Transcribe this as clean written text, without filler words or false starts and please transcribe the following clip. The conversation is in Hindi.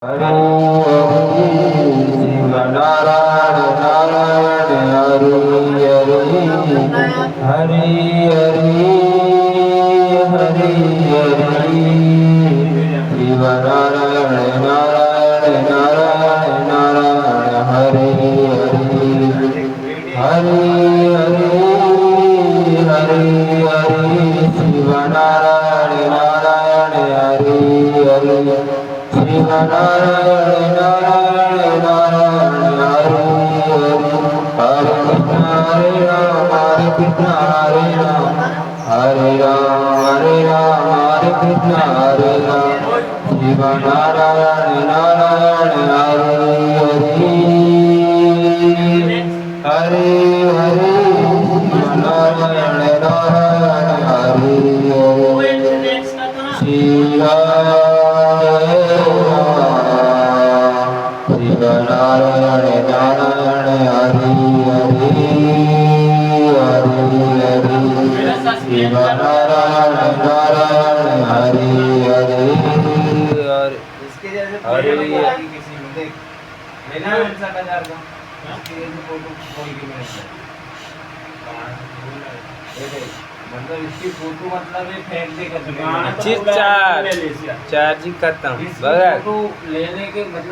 हरे हरे शिव नारायण नारायण हरे हरे हरे हरे हरे शिव नारायण नारायण नारायण नारायण हरे हरे हरे हरे हरे शिव नारायण नारायण हरे हरे शिव नारायण नारायण नारायण हरे हरे कृष्ण हरे राम हरे राम हरे राम हरे कृष्ण हरे राम शिव नारायण नारायण हरे हरे शिव नारायण नारायण हरे शिव शिव नारायण नारायण हरे हरे शिव नारायण नारायण हरे हरे मतलब इसकी फोटो मतलब ये फेंक देगा चार्जिंग खत्म फोटो लेने के मतलब